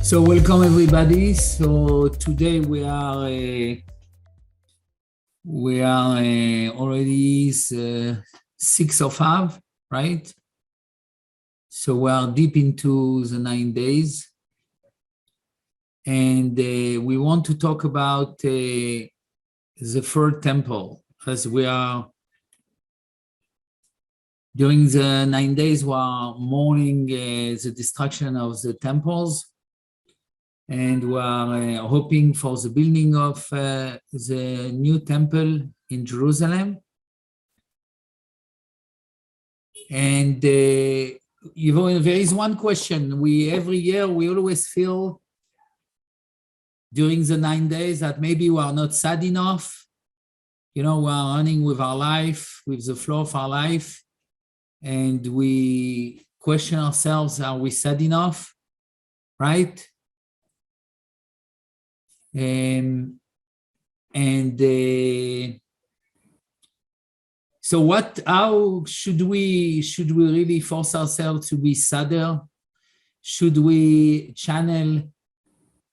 So welcome everybody. So today we are already 6 of Av, right? So we are deep into the 9 days, and we want to talk about the third temple, as we are during the 9 days. We are mourning the destruction of the temples. And we are hoping for the building of the new temple in Jerusalem. And there is one question. Every year we always feel during the 9 days that maybe we are not sad enough. You know, we are running with our life, with the flow of our life, and we question ourselves, are we sad enough, right? So how should we really force ourselves to be sadder? Should we channel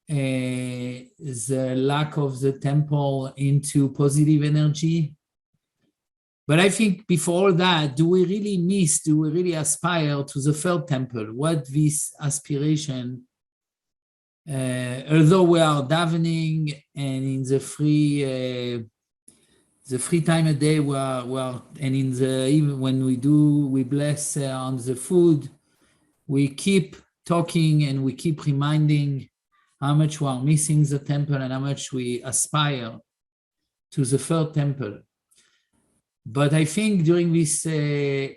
the lack of the temple into positive energy? But I think before that, do we really aspire to the third temple? What this aspiration, although we are davening and in the free time a day, we are and even when we bless on the food, we keep talking and we keep reminding how much we are missing the temple and how much we aspire to the third temple. But I think during these 3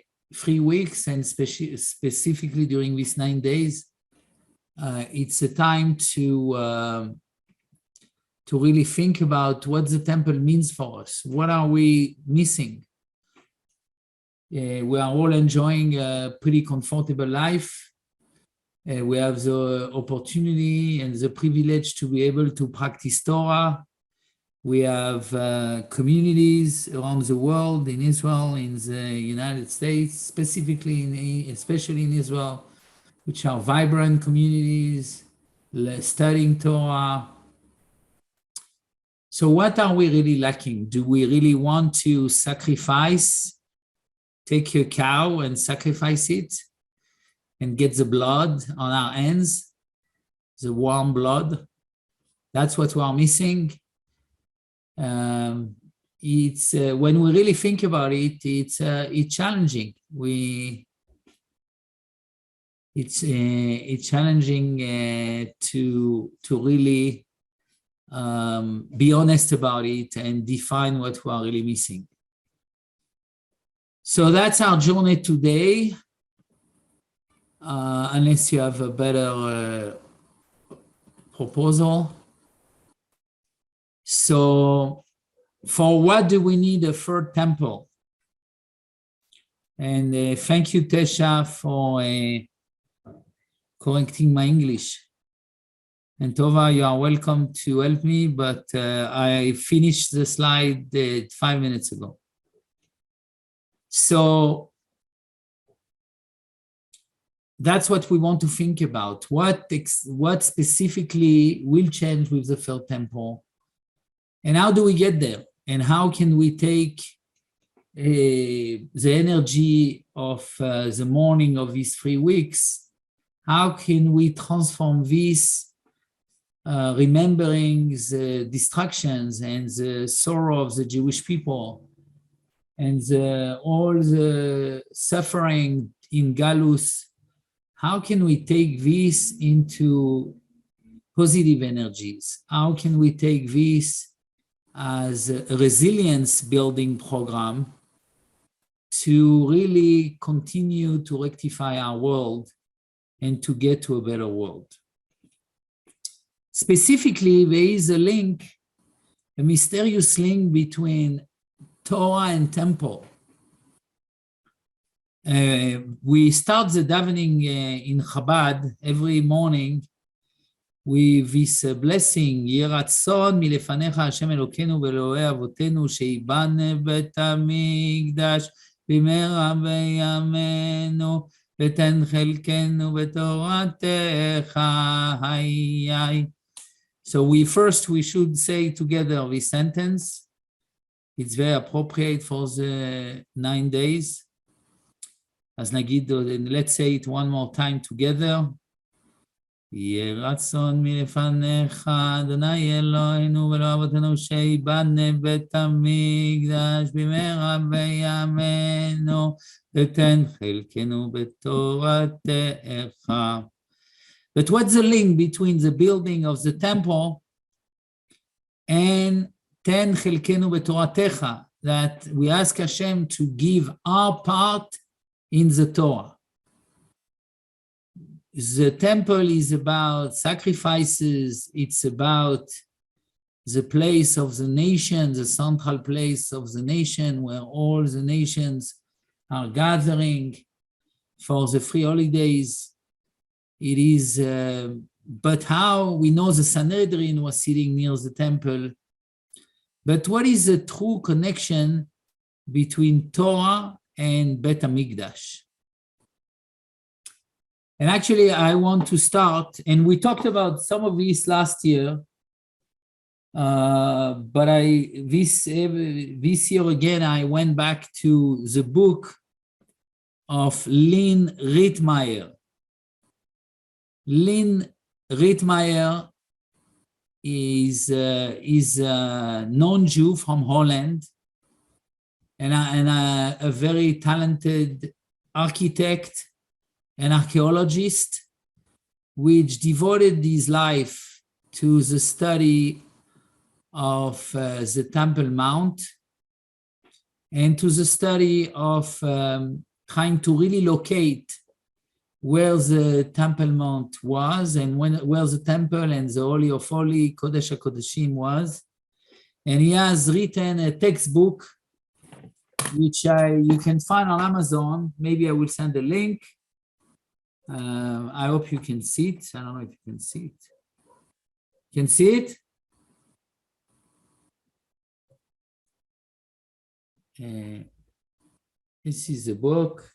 weeks, and specifically during these 9 days, it's a time to really think about what the temple means for us. What are we missing? We are all enjoying a pretty comfortable life. We have the opportunity and the privilege to be able to practice Torah. We have communities around the world, in Israel, in the United States, especially in Israel, which are vibrant communities, studying Torah. So what are we really lacking? Do we really want to take a cow and sacrifice it and get the blood on our hands, the warm blood? That's what we are missing. It's when we really think about it, it's challenging. It's challenging to really be honest about it and define what we are really missing. So that's our journey today. Unless you have a better proposal. So for what do we need a third temple? And thank you, Tesha, for correcting my English. And Tova, you are welcome to help me, but I finished the slide 5 minutes ago. So that's what we want to think about. What specifically will change with the third temple? And how do we get there? And how can we take the energy of the morning of these 3 weeks? How can we transform this, remembering the distractions and the sorrow of the Jewish people and all the suffering in Galus? How can we take this into positive energies? How can we take this as a resilience building program to really continue to rectify our world and to get to a better world? Specifically, there is a mysterious link between Torah and temple. We start the davening in Chabad every morning with this blessing, יהי רצון מלפניך השם אלוקינו ואלוהי אבותינו שיבנה בית המקדש במהרה בימינו ותן חלקנו בתורתך. So we should say together this sentence. It's very appropriate for the 9 days. אז נגיד, let's say it one more time together. יהיה רצון מלפניך, אדוני אלוהינו ולא אבותינו, שיבנה בית המקדש במהרה בימינו, ותן חלקנו בתורתך. But what's the link between the building of the temple and תן חלקנו בתורתך, that we ask Hashem to give our part in the Torah? The temple is about sacrifices, it's about the place of the nation, the central place of the nation where all the nations are gathering for the free holidays. It is, but how we know the Sanhedrin was sitting near the temple. But what is the true connection between Torah and Bet HaMikdash? And actually, I want to start, and we talked about some of this last year, but this year again, I went back to the book of Lynn Rittmeyer. Lynn Rittmeyer is a non-Jew from Holland, and a very talented architect an archaeologist, which devoted his life to the study of the Temple Mount and to the study of trying to really locate where the Temple Mount was and where the temple and the Holy of Holy, Kodesh HaKodeshim was. And he has written a textbook, which you can find on Amazon. Maybe I will send a link. I hope you can see it. I don't know if you can see it. Can see it? This is the book,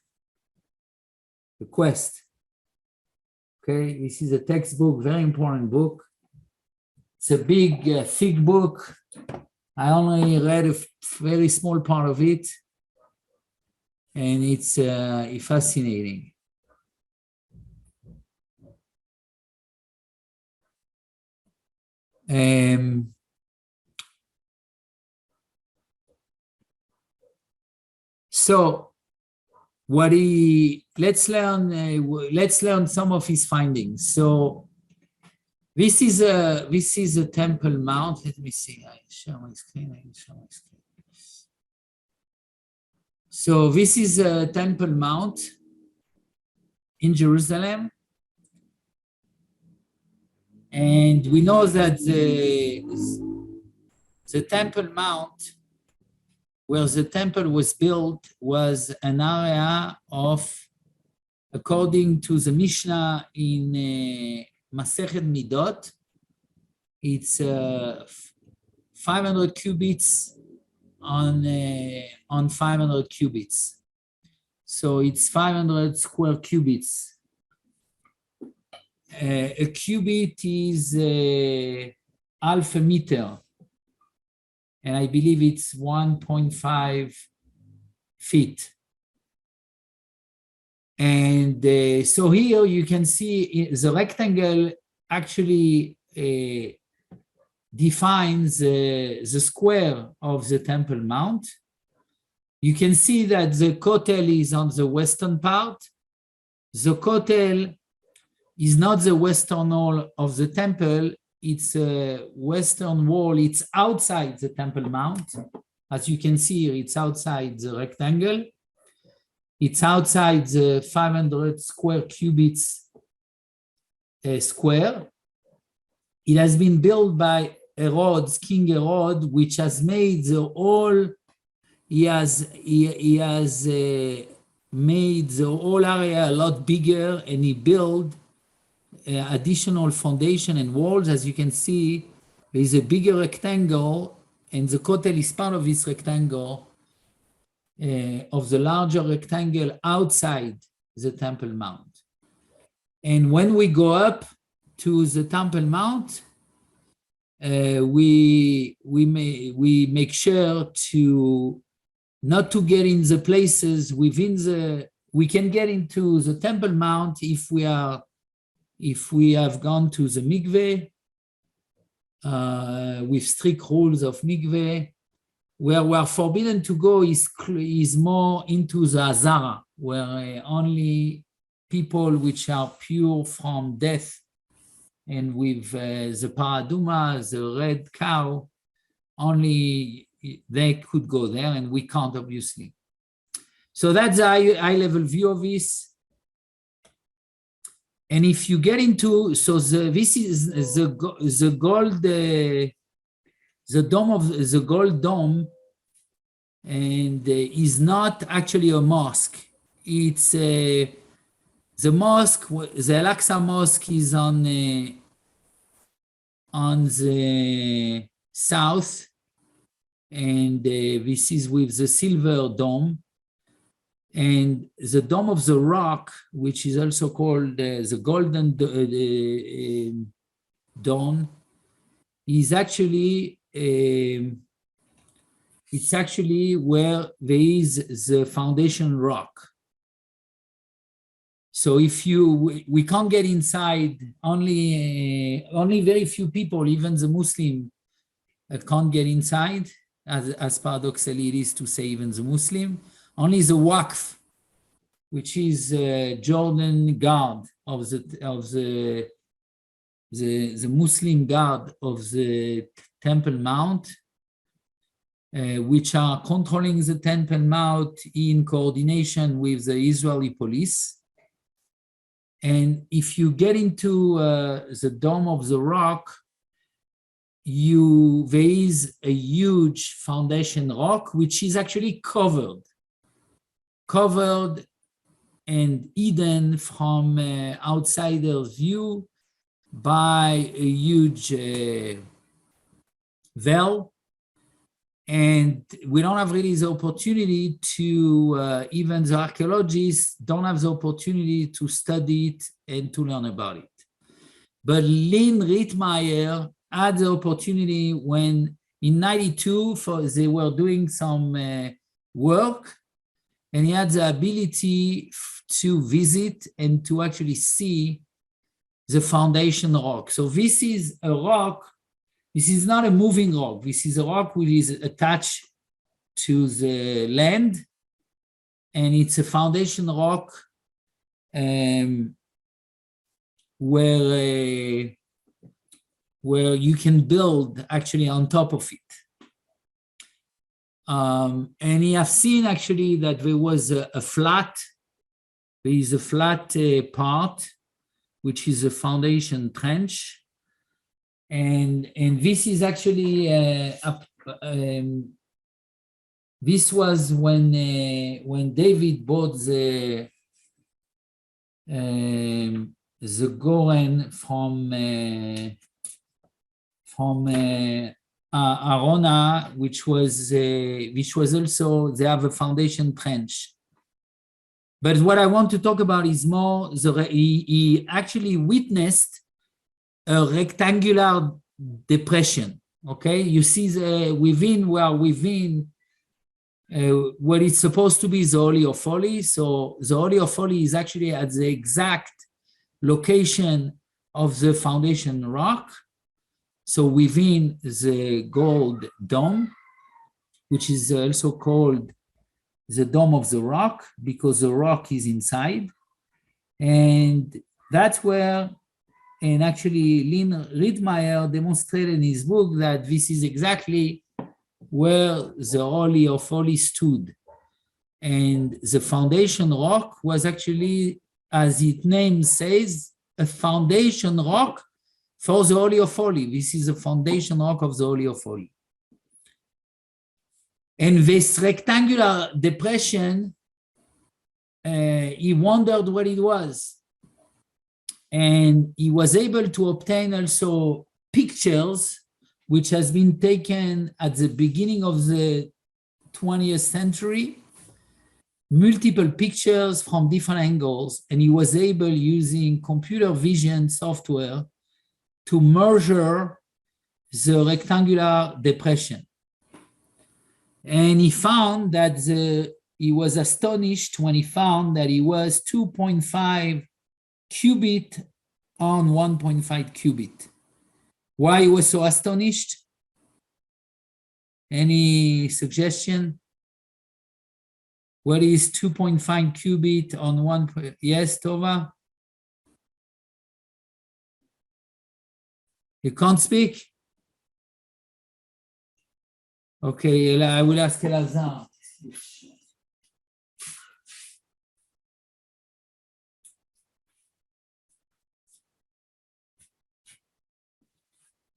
The Quest. Okay, this is a textbook, very important book. It's a big, thick book. I only read a very small part of it, and it's fascinating. So let's learn some of his findings. So this is a Temple Mount. Let me see. I share my screen. So this is a Temple Mount in Jerusalem. And we know that the Temple Mount, where the temple was built, was an area of, according to the Mishnah in Masechet Midot, it's 500 cubits on 500 cubits. So it's 500 square cubits. A cubit is half a meter, and I believe it's 1.5 feet. And so here you can see the rectangle actually defines the square of the Temple Mount. You can see that the Kotel is on the western part. The Kotel is not the western wall of the temple, it's a western wall, it's outside the Temple Mount. As you can see here, it's outside the rectangle. It's outside the 500 square cubits square. It has been built by King Herod, which has made the whole, he has made the whole area a lot bigger, and he built additional foundation and walls. As you can see, there is a bigger rectangle, and the Kotel is part of this rectangle, of the larger rectangle outside the Temple Mount. And when we go up to the Temple Mount, we make sure to not to get in the places within the. We can get into the Temple Mount if we have gone to the mikveh with strict rules of mikveh. Where we are forbidden to go is more into the Azara, where only people which are pure from death and with the paraduma, the red cow, only they could go there, and we can't, obviously. So that's the high-level view of this. And if you get into, this is the gold, the dome of the gold dome, and is not actually a mosque. It's the mosque. The Al-Aqsa Mosque is on the south, and this is with the silver dome. And the Dome of the Rock, which is also called the Golden Dome, is actually it's actually where there is the foundation rock. So if we can't get inside, only very few people, even the Muslim, can't get inside, as paradoxically it is to say even the Muslim. Only the Waqf, which is Jordan guard of the Muslim guard of the Temple Mount, which are controlling the Temple Mount in coordination with the Israeli police. And if you get into the Dome of the Rock, there is a huge foundation rock, which is actually covered and hidden from outsider's view by a huge veil. And we don't have really the opportunity to, even the archaeologists don't have the opportunity to study it and to learn about it. But Lynn Rittmeyer had the opportunity when in 92, they were doing some work, and he had the ability to visit and to actually see the foundation rock. So this is a rock. This is not a moving rock. This is a rock which is attached to the land, and it's a foundation rock where you can build actually on top of it. And you have seen actually that there was there is a flat part, which is a foundation trench. And this is actually this was when David bought the Goren from Arona, which was also, they have a foundation trench. But what I want to talk about is more he actually witnessed a rectangular depression. Okay, you see within what is supposed to be the Holy of Holies. So the Holy of Holies is actually at the exact location of the foundation rock. So within the gold dome, which is also called the Dome of the Rock, because the rock is inside. And that's where, and actually Lynn Rittmeyer demonstrated in his book that this is exactly where the Holy of Holies stood. And the foundation rock was actually, as its name says, a foundation rock for the Holy of Holies. This is the foundation rock of the Holy of Holies. And this rectangular depression, he wondered what it was. And he was able to obtain also pictures, which has been taken at the beginning of the 20th century. multiple pictures from different angles, and he was able, using computer vision software, to measure the rectangular depression. And he found that he was astonished when he found that it was 2.5 cubit on 1.5 cubit. Why he was so astonished? Any suggestion? What is 2.5 cubit on 1? Yes, Tova? You can't speak? Okay, I will ask Elazar.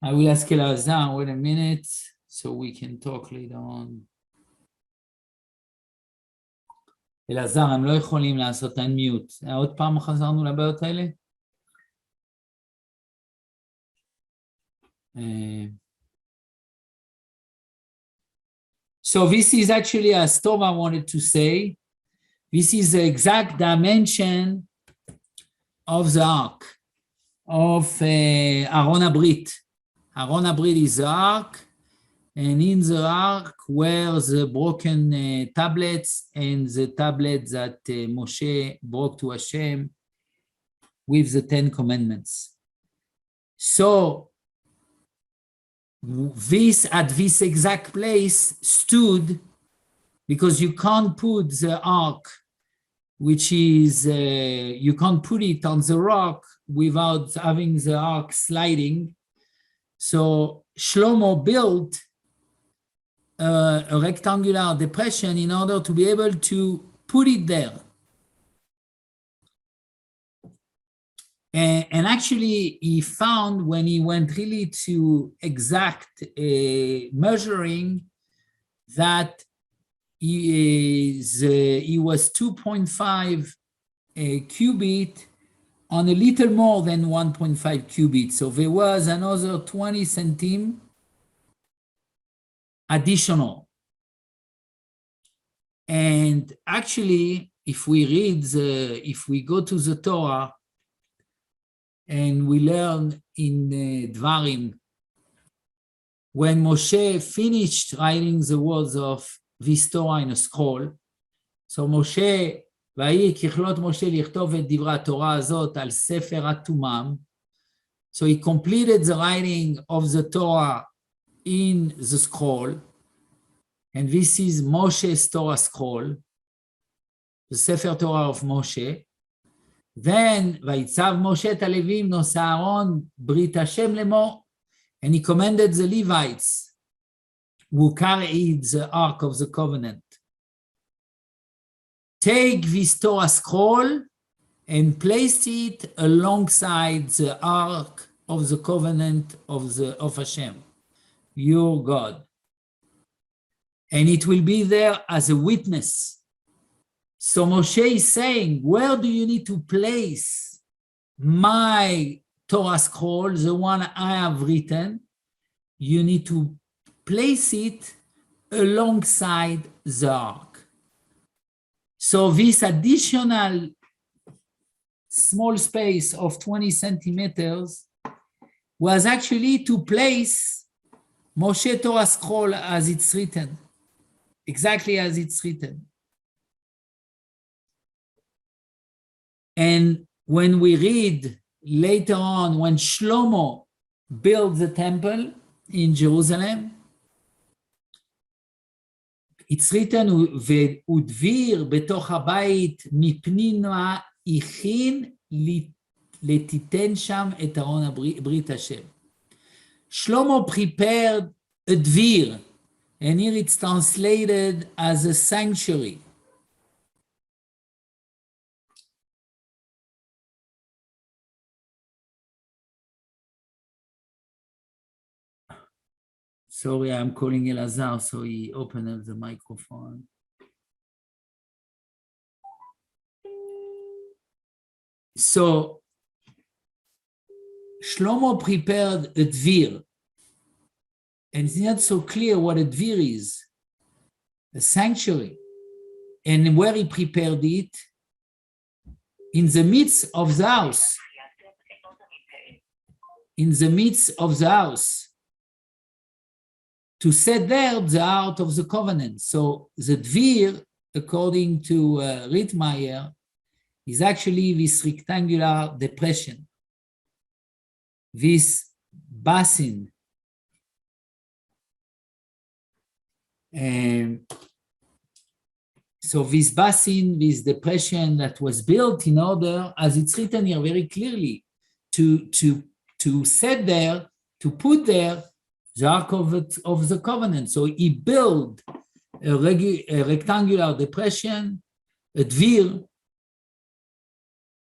I will ask Elazar, wait a minute, so we can talk later on. אלעזר, הם לא יכולים לעשות unmute. עוד פעם חזרנו לבעיות האלה? So this is actually, as Tova wanted to say, this is the exact dimension of the ark, of Aron HaBrit. Aron HaBrit is the ark, and in the ark were the broken tablets and the tablets that Moshe brought to Hashem with the 10 commandments. So this, at this exact place, stood, because you can't put the ark, which is, you can't put it on the rock without having the ark sliding. So Shlomo built a rectangular depression in order to be able to put it there. And actually, he found, when he went really to exact measuring, that he was 2.5 cubit on a little more than 1.5 cubit. So there was another 20 centim additional. And actually, if we read if we go to the Torah, and we learn in Dvarim, when Moshe finished writing the words of this Torah in a scroll, so Moshe, ויהי ככלות משה לכתוב את דברי התורה הזאת על ספר התומם, so he completed the writing of the Torah in the scroll, and this is Moshe's Torah scroll, the Sefer Torah of Moshe. Then, ויצב משה את הלווים נושא אהרון ברית השם לאמור, and he commanded the Levites who carried the Ark of the Covenant, take this Torah scroll and place it alongside the Ark of the Covenant of Hashem, your God. And it will be there as a witness. So Moshe is saying, where do you need to place my Torah scroll, the one I have written? You need to place it alongside the ark. So this additional small space of 20 centimeters was actually to place Moshe Torah scroll as it's written, exactly as it's written. And when we read later on, when Shlomo built the temple in Jerusalem, it's written, ודביר בתוך הבית מפנימה הכין לתיתן שם את ארון ברית השם. Shlomo prepared a dvir, and here it's translated as a sanctuary. Sorry, I'm calling Elazar, so he opened up the microphone. So Shlomo prepared a dvir, and it's not so clear what a dvir is, a sanctuary. and where he prepared it, in the midst of the house. In the midst of the house, to set there the Ark of the Covenant. So the Dvir, according to Rittmeyer, is actually this rectangular depression, this basin. So this basin, this depression that was built in order, as it's written here very clearly, to set there, to put there the Ark of the Covenant. So he built a rectangular depression, a Dvir.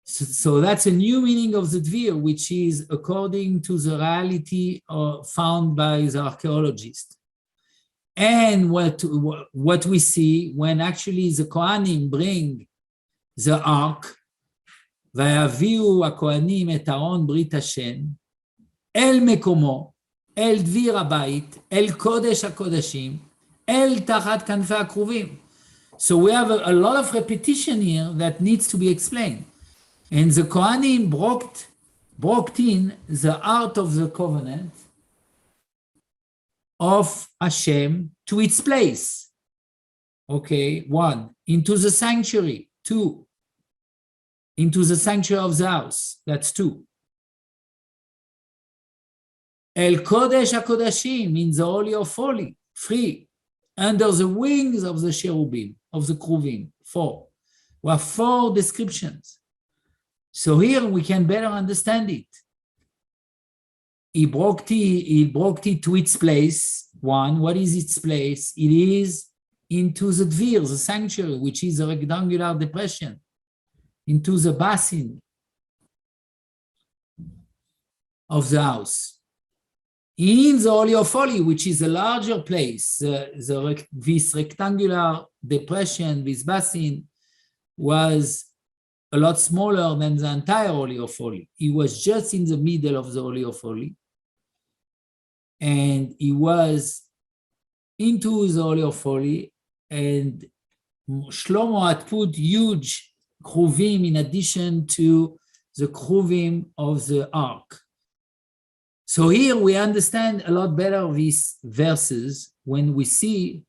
So that's a new meaning of the Dvir, which is according to the reality found by the archaeologist. And what we see when actually the Kohanim bring the Ark, ויביאו הכהנים את ארון ברית השם, אל מקומו, אל דביר הבית, אל קודש הקודשים, אל תחת כנפי הכרובים. So we have a lot of repetition here that needs to be explained. And the Kohanim brought in the Ark of the Covenant of Hashem to its place. Okay, 1, into the sanctuary. 2, into the sanctuary of the house. That's 2. El Kodesh HaKodashim, in the Holy of Holy. 3, under the wings of the cherubim, of the kruvim. 4. We have 4 descriptions. So here we can better understand it. He brought it to its place. 1, what is its place? It is into the Dvir, the sanctuary, which is a rectangular depression, into the basin of the house. In the Holy of Holy, which is a larger place, this rectangular depression, this basin, was a lot smaller than the entire Holy of Holy. He was just in the middle of the Holy of Holy. And he was into the Holy of Holy, and Shlomo had put huge kruvim in addition to the kruvim of the Ark. So here we understand a lot better these verses when we see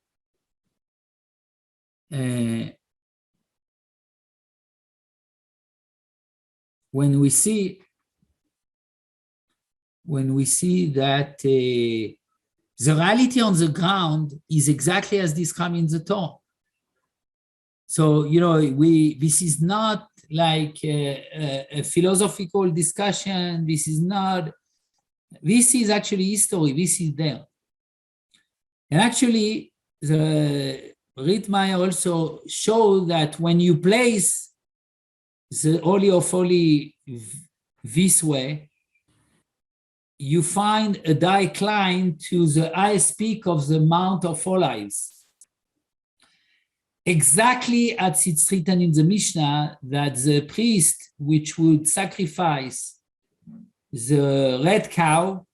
that the reality on the ground is exactly as described in the Torah. So, this is not like a philosophical discussion. This is actually history. This is there. And actually, the Rittmeyer also showed that when you place the Holy of Holy this way, you find a decline to the highest peak of the Mount of Olives. Exactly as it's written in the Mishnah, that the priest which would sacrifice the red cow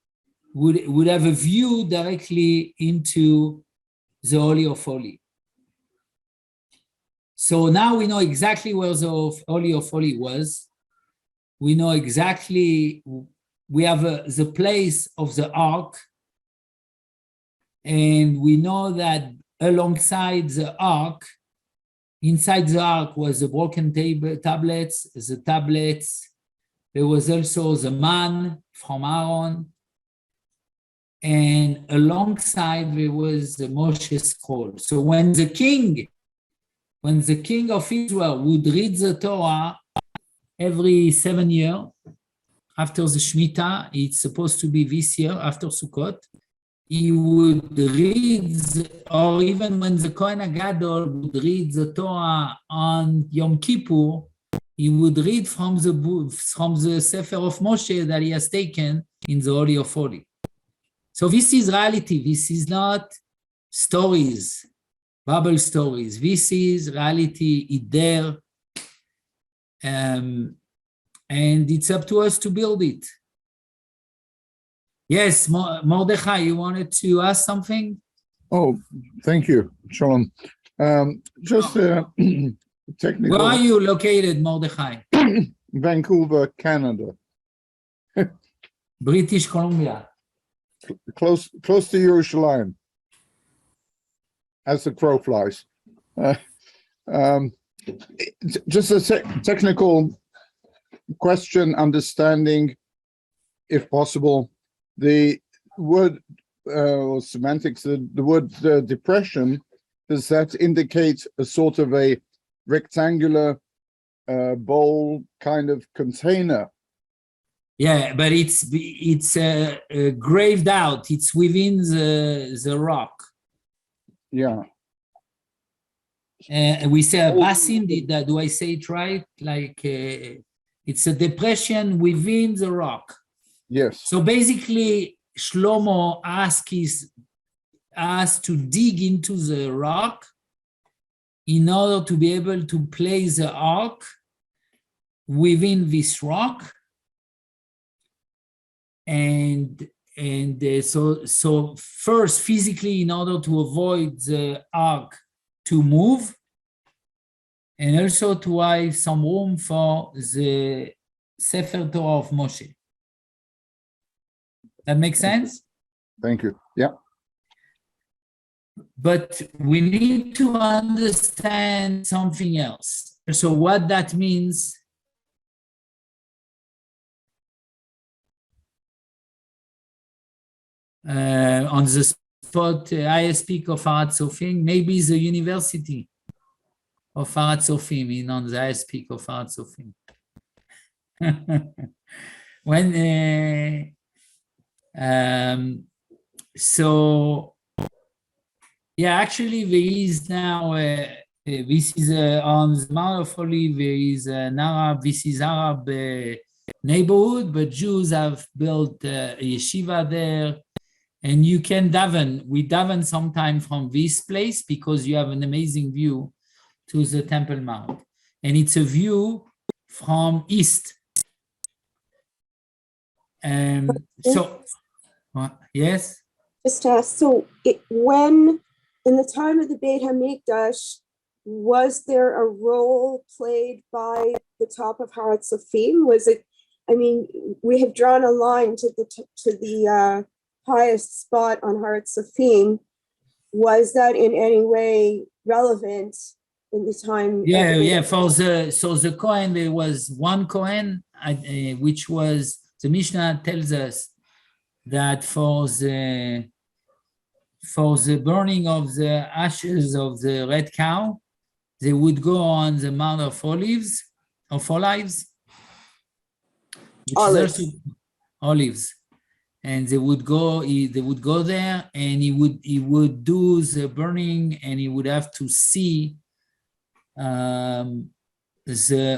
would have a view directly into the Holy of Holy. So now we know exactly where the Holy of Holy was. We know exactly, we have the place of the Ark, and we know that alongside the Ark, inside the Ark was the broken tablets, there was also the man from Aaron, and alongside there was the Moshe scroll. So when the king of Israel would read the Torah every 7 years, after the Shemitah, it's supposed to be this year, after Sukkot, he would read, or even when the Cohen Gadol would read the Torah on Yom Kippur, he would read from the Sefer of Moshe that he has taken in the Holy of Holy. So this is reality. This is not stories, Bible stories. This is reality. It's there. And it's up to us to build it. Yes, Mordechai, you wanted to ask something? Oh, thank you, Shalom. Just technical. Where are you located, Mordechai? Vancouver, Canada. British Columbia. Close to Jerusalem, as the crow flies. Just a technical question, understanding, if possible, the word or semantics, the word depression, does that indicate a sort of a rectangular bowl kind of container? Yeah, but it's graved out. It's within the rock. Yeah. We say a basin. Do I say it right? Like it's a depression within the rock. Yes. So basically, Shlomo asked to dig into the rock in order to be able to place the ark within this rock. And so first physically, in order to avoid the ark to move, and also to have some room for the Sefer Torah of Moshe. That makes sense? Thank you. Yeah. But we need to understand something else. So what that means, on the spot, I speak of Art Sofim, maybe the University of Art Sofim, on the I speak of Art Sofim. So yeah, actually there is now this is on the Mount of Olive, there is an Arab, this is Arab neighborhood, but Jews have built a yeshiva there, and you can daven. We daven sometime from this place because you have an amazing view to the Temple Mount, and it's a view from east. So yes. Just to ask, so when in the time of the Beit HaMikdash, was there a role played by the top of Har Tzofim? Was it? I mean, we have drawn a line to the highest spot on Har Tzofim. Was that in any way relevant in the time? Yeah. So the Cohen, there was one Cohen, which was, the Mishnah tells us that for the burning of the ashes of the red cow, they would go on the Mount of Olives, olives, and they would go there, and he would do the burning, and he would have to see the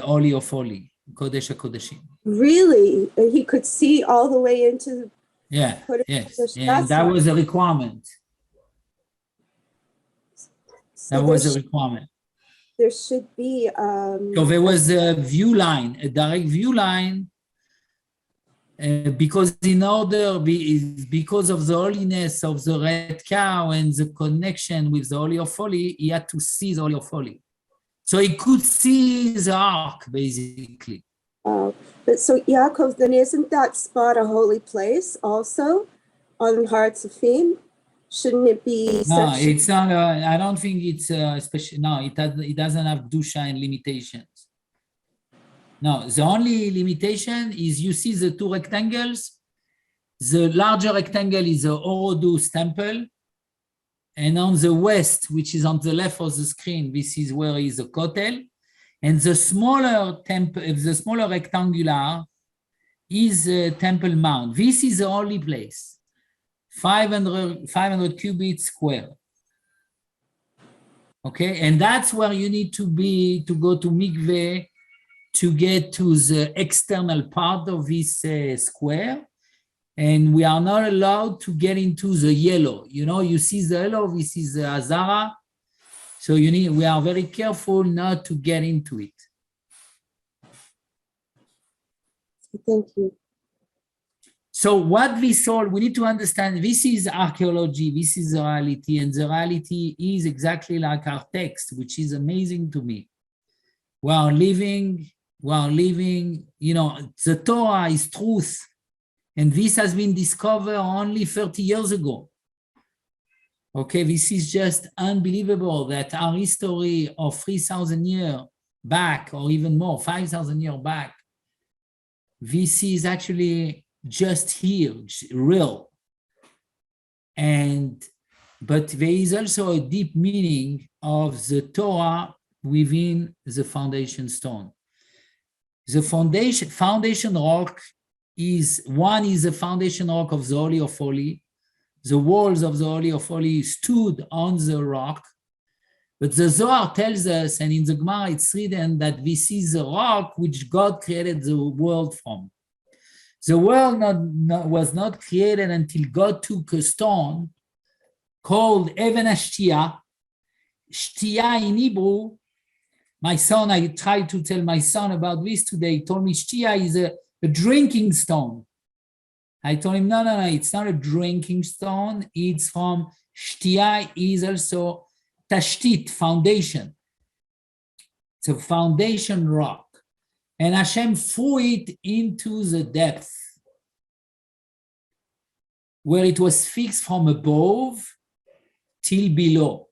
Holy of Holy, Kodesh HaKodeshim. Really? He could see all the way into yes, and that was a requirement. There should be so there was a view line, a direct view line, because because of the holiness of the red cow and the connection with the Holy of Holy, he had to see the Holy of Holy. So he could see the ark, basically. But so Yaacov, then isn't that spot a holy place also on Har Tzofim? Shouldn't it be? No, it's not. I don't think it's special. No, it doesn't have dusha and limitations. No, the only limitation is you see the two rectangles. The larger rectangle is the Orodus temple, and on the west, which is on the left of the screen, this is where is the Kotel. And the smaller rectangular is Temple Mount. This is the only place, 500 cubits square. Okay, and that's where you need to go to mikveh to get to the external part of this square. And we are not allowed to get into the yellow. You see the yellow, this is the Azara. So we are very careful not to get into it. Thank you. So what we saw, we need to understand, this is archaeology, this is the reality, and the reality is exactly like our text, which is amazing to me. We are living, you know, the Torah is truth, and this has been discovered only 30 years ago. Okay, this is just unbelievable that our history of 3,000 years back, or even more, 5,000 years back, this is actually just here, real. But there is also a deep meaning of the Torah within the foundation stone. The foundation rock is the foundation rock of the Holy of Holies. The walls of the Holy of Holies stood on the rock. But the Zohar tells us, and in the Gemara it's written, that this is the rock which God created the world from. The world was not created until God took a stone called Even HaShtia. Shtia in Hebrew, my son, I tried to tell my son about this today. He told me Shtia is a drinking stone. I told him, no, it's not a drinking stone. It's from Shtia is also Tashtit, foundation. It's a foundation rock. And Hashem threw it into the depth where it was fixed from above till below.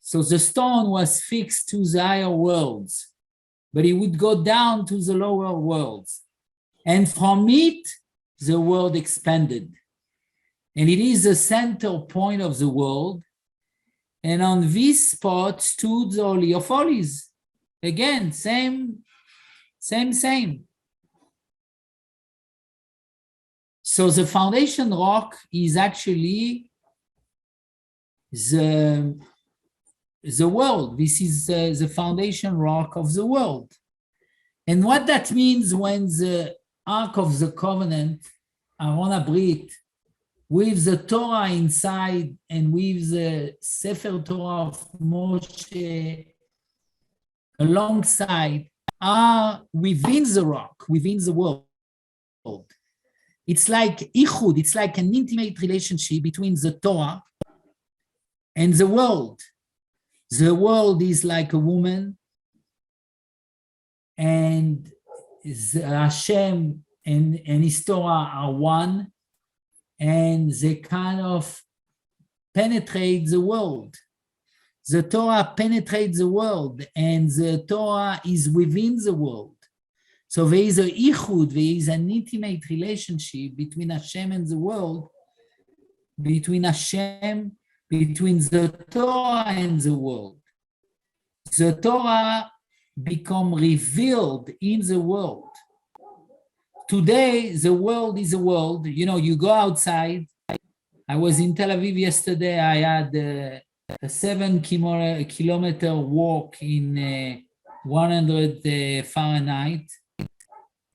So the stone was fixed to the higher worlds, but it would go down to the lower worlds. And from it, the world expanded. And it is the center point of the world. And on this spot stood the Holy of Holies. Again, same. So the foundation rock is actually the world. This is the foundation rock of the world. And what that means when the Ark of the Covenant, Aron HaBrit, with the Torah inside and with the Sefer Torah of Moshe alongside, are within the rock, within the world. It's like ichud, it's like an intimate relationship between the Torah and the world. The world is like a woman, and Hashem and his Torah are one, and they kind of penetrate the world. The Torah penetrates the world, and the Torah is within the world. So there is a ichud, there is an intimate relationship between Hashem and the world, between Hashem, between the Torah and the world. The Torah become revealed in the world. Today, the world is a world. You know, you go outside. I was in Tel Aviv yesterday. I had a 7-kilometer walk in 100 Fahrenheit.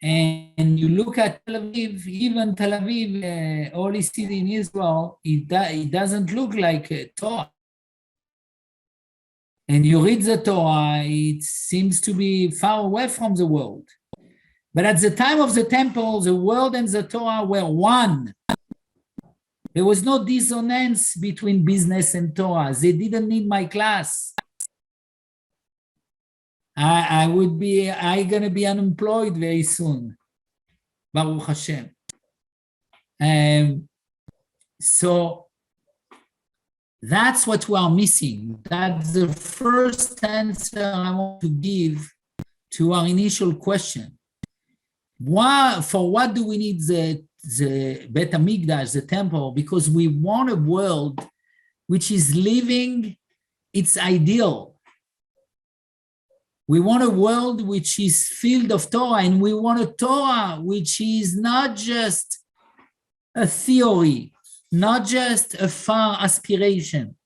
And you look at Tel Aviv, even Tel Aviv, holy city in Israel, it doesn't look like a Torah. And you read the Torah, it seems to be far away from the world. But at the time of the temple, the world and the Torah were one. There was no dissonance between business and Torah. They didn't need my class. I'm gonna be unemployed very soon. Baruch Hashem. So that's what we are missing. That's the first answer I want to give to our initial question. For what do we need the Bet HaMikdash, the temple? Because we want a world which is living its ideal. We want a world which is filled of Torah, and we want a Torah which is not just a theory, not just a far aspiration.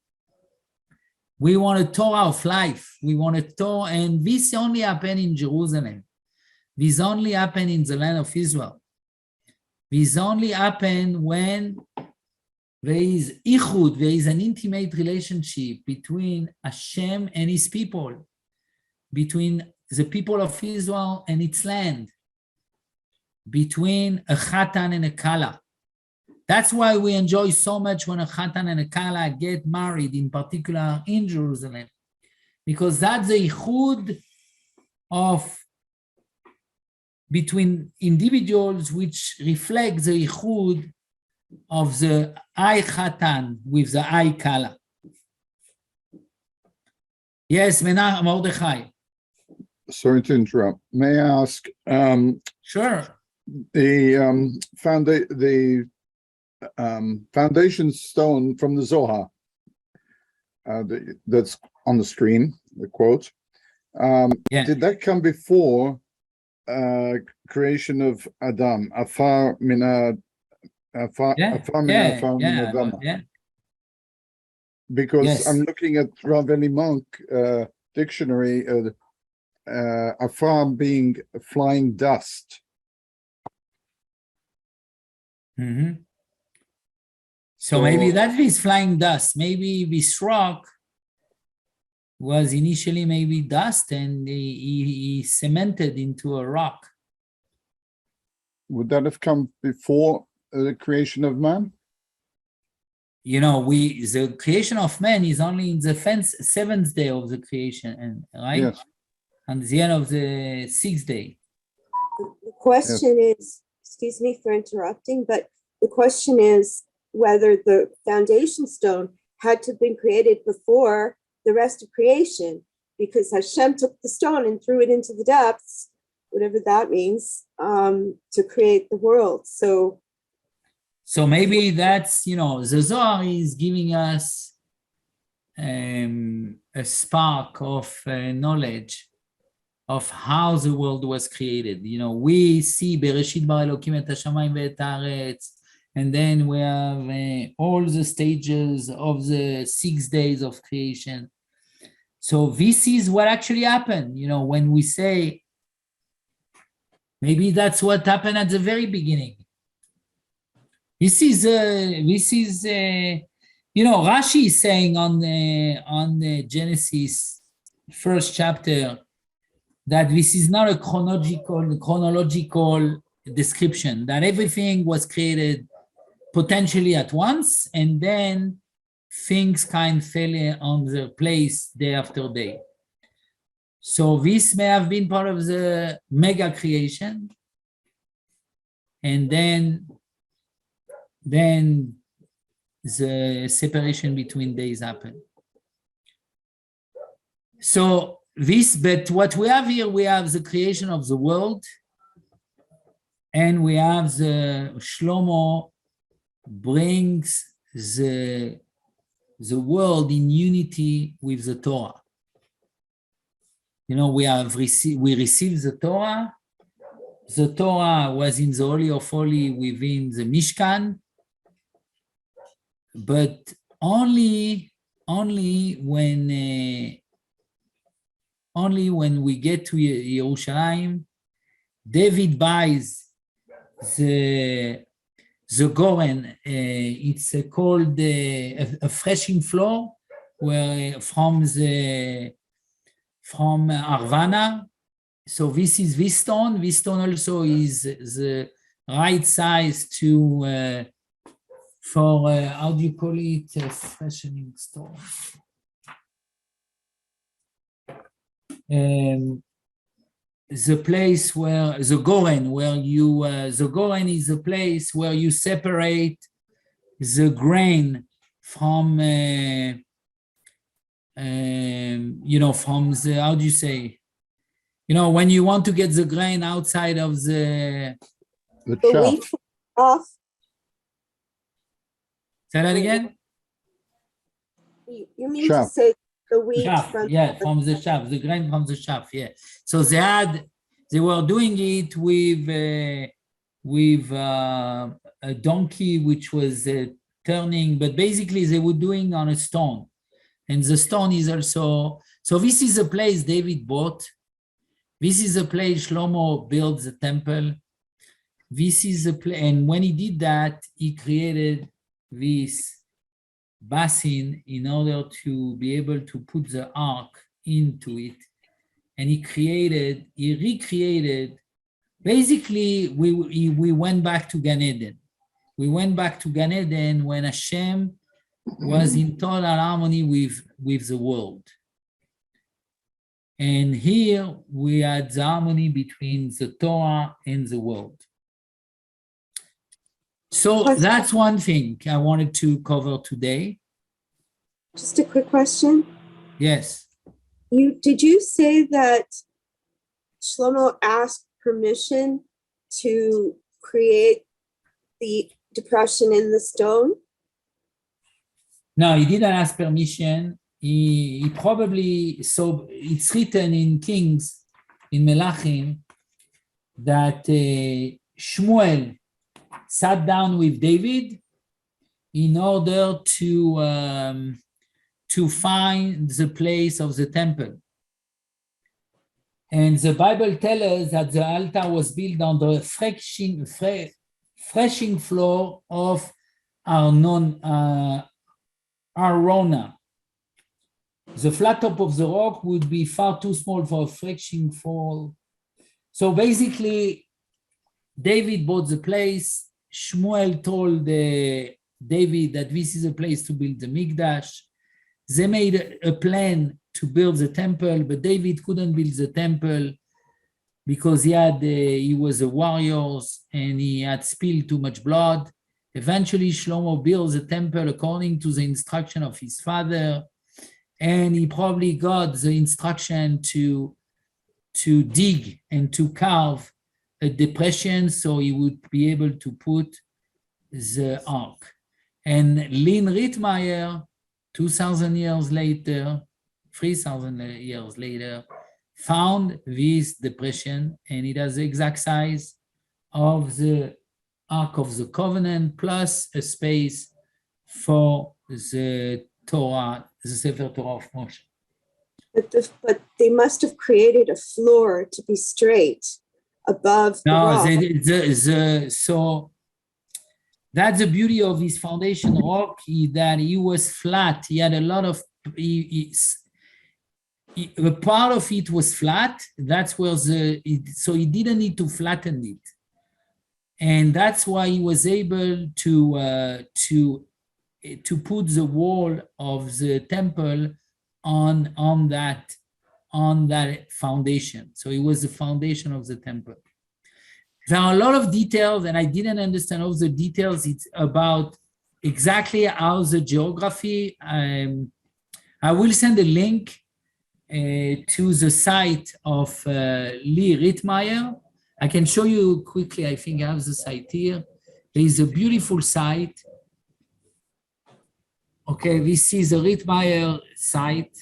We want a Torah of life. We want a Torah, and this only happened in Jerusalem. This only happened in the land of Israel. This only happened when there is ichud, there is an intimate relationship between Hashem and his people, between the people of Israel and its land. between a chatan and a kala. That's why we enjoy so much when a chatan and a kala get married, in particular in Jerusalem, because that's the ichud of between individuals, which reflect the ichud of the I chatan with the I kala. Yes, Mordechai. Sorry to interrupt. May I ask? Sure. The foundation stone from the Zohar that's on the screen, the quote. Did that come before creation of Adam? Afar min Adama. Because I'm looking at Rav Eli Monk dictionary, Afar being flying dust. Mm-hmm. So maybe that is flying dust. Maybe this rock was initially maybe dust, and he cemented into a rock. Would that have come before the creation of man? You know, the creation of man is only in the seventh day of the creation, right? Yes. And the end of the sixth day. The question is, excuse me for interrupting, but the question is whether the foundation stone had to have been created before the rest of creation, because Hashem took the stone and threw it into the depths, whatever that means, to create the world. So maybe that's, the Zohar is giving us a spark of knowledge of how the world was created. We see Bereshit bara Elokim et hashamayim ve'et haaretz, and then we have all the stages of the 6 days of creation. So this is what actually happened. When we say, maybe that's what happened at the very beginning. This is Rashi is saying on the Genesis first chapter that this is not a chronological description, that everything was created potentially at once, and then things kind of fell on their place day after day. So this may have been part of the mega creation, and then the separation between days happened. So but what we have here, we have the creation of the world, and we have the Shlomo brings the world in unity with the Torah. We received the Torah. The Torah was in the Holy of Holy within the Mishkan, but only when we get to Yerushalayim, David buys the Goren. It's called a threshing floor, where from Arvana. So this is this stone. This stone also is the right size to for how do you call it, a threshing stone? The place where the Goren, the Goren is the place where you separate the grain from, from the, how do you say, when you want to get the grain outside of the chaff. Off. Say that again? You mean chaff. To say the wheat chaff, from the chaff, the grain from the chaff, yeah. So they were doing it with a donkey which was turning, but basically they were doing on a stone, and the stone is also. So this is a place David bought. This is a place Shlomo built the temple. This is a place, and when he did that, he created this basin in order to be able to put the ark into it. And he recreated basically, we went back to Gan Eden. We went back to Gan Eden when Hashem was in total harmony with the world. And here we had the harmony between the Torah and the world. So that's one thing I wanted to cover today. Just a quick question. Yes. Did you say that Shlomo asked permission to create the depression in the stone? No, he didn't ask permission. He probably, so it's written in Kings, in Melachim, that Shmuel sat down with David in order to find the place of the temple. And the Bible tells us that the altar was built on the threshing floor of Arona. The flat top of the rock would be far too small for a threshing floor. So basically, David bought the place. Shmuel told David that this is a place to build the Mikdash. They made a plan to build the temple, but David couldn't build the temple because he was a warrior and he had spilled too much blood. Eventually, Shlomo built the temple according to the instruction of his father, and he probably got the instruction to dig and to carve a depression so he would be able to put the ark. And Lynn Rittmeyer, 2,000 years later, 3,000 years later, found this depression, and it has the exact size of the Ark of the Covenant plus a space for the Torah, the Sefer Torah of Moshe. But they must have created a floor to be straight above the rock. So that's the beauty of his foundation rock, that he was flat. He had a lot of, a part of it was flat. That's where so he didn't need to flatten it. And that's why he was able to put the wall of the temple on that foundation. So it was the foundation of the temple. There are a lot of details, and I didn't understand all the details. It's about exactly how the geography. I will send a link to the site of Lee Rittmeyer. I can show you quickly. I think I have the site here. There is a beautiful site. Okay, this is a Rittmeyer site,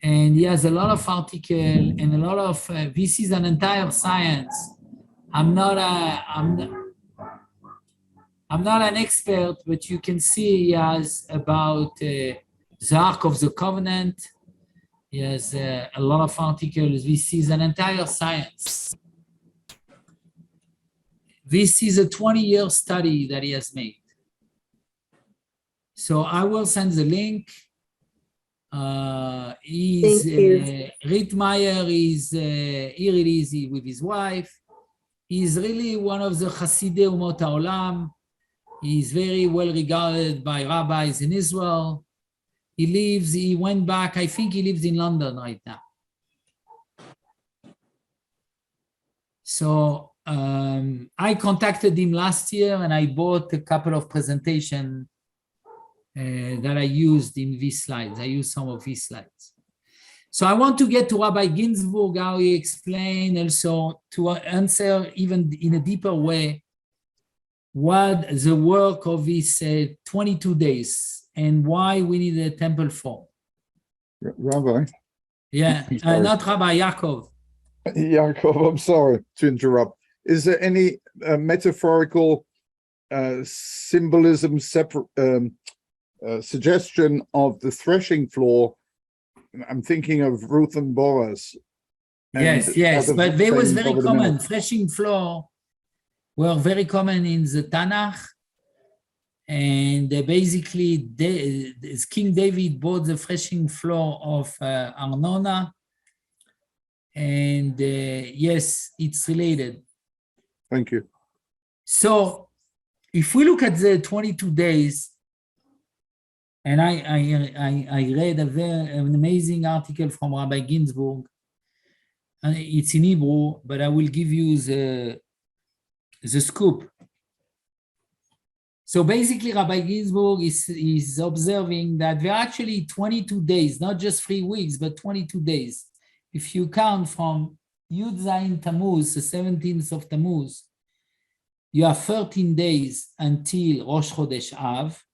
and he has a lot of article and a lot of. This is an entire science. I'm not an expert, but you can see he has about the Ark of the Covenant. He has a lot of articles. This is an entire science. This is a 20-year study that he has made. So I will send the link. Rittmeyer is here it is with his wife. He's really one of the Chasidei Umot HaOlam. He's very well regarded by rabbis in Israel. He went back, I think he lives in London right now. So I contacted him last year and I bought a couple of presentations that I used in these slides. I used some of these slides. So I want to get to Rabbi Ginsburg, how he explained also to answer even in a deeper way what the work of these 22 days and why we need a temple for. Rabbi? Yeah, not Rabbi, Yaacov. Yaacov, I'm sorry to interrupt. Is there any metaphorical symbolism, suggestion of the threshing floor? I'm thinking of Ruth and Boaz. Yes, but they was very common. Threshing floor were very common in the Tanakh. And basically, King David bought the threshing floor of Arnona. And yes, it's related. Thank you. So if we look at the 22 days, and I read an amazing article from Rabbi Ginsburg. It's in Hebrew, but I will give you the scoop. So basically, Rabbi Ginsburg is observing that there are actually 22 days, not just 3 weeks, but 22 days. If you count from Yud Zayin Tammuz, the 17th of Tammuz, you have 13 days until Rosh Chodesh Av.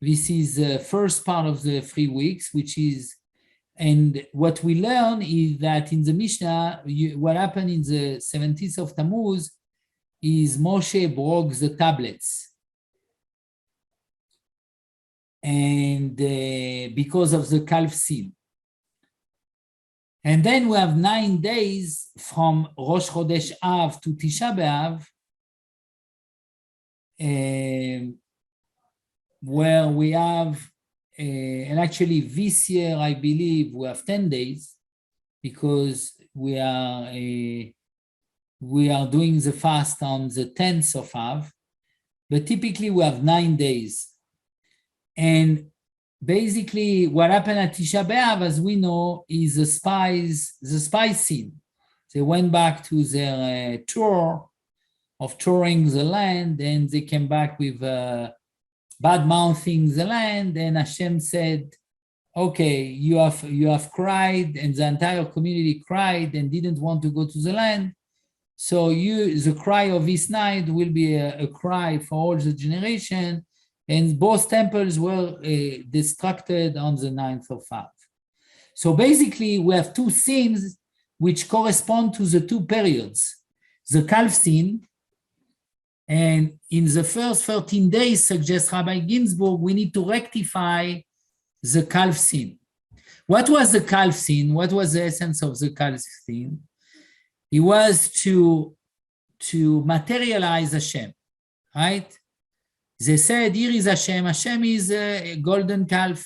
This is the first part of the 3 weeks, which is, and what we learn is that in the Mishnah, what happened in the 17th of Tammuz is Moshe broke the tablets. And because of the calf sin. And then we have 9 days from Rosh Chodesh Av to Tisha B'Av, where we have, and actually this year, I believe we have 10 days because we are doing the fast on the 10th of Av, but typically we have 9 days. And basically what happened at Tisha B'Av, as we know, is the spies sin. They went back to their tour of touring the land, and they came back with bad-mouthing the land, and Hashem said, okay, you have cried, and the entire community cried and didn't want to go to the land. So the cry of this night will be a cry for all the generation. And both temples were destructed on the 9th of Av. So basically, we have 2 sins which correspond to the 2 periods. The calf sin, and in the first 13 days, suggests Rabbi Ginsburg, we need to rectify the calf sin. What was the calf sin? What was the essence of the calf sin? It was to materialize Hashem, right? They said, here is Hashem. Hashem is a golden calf.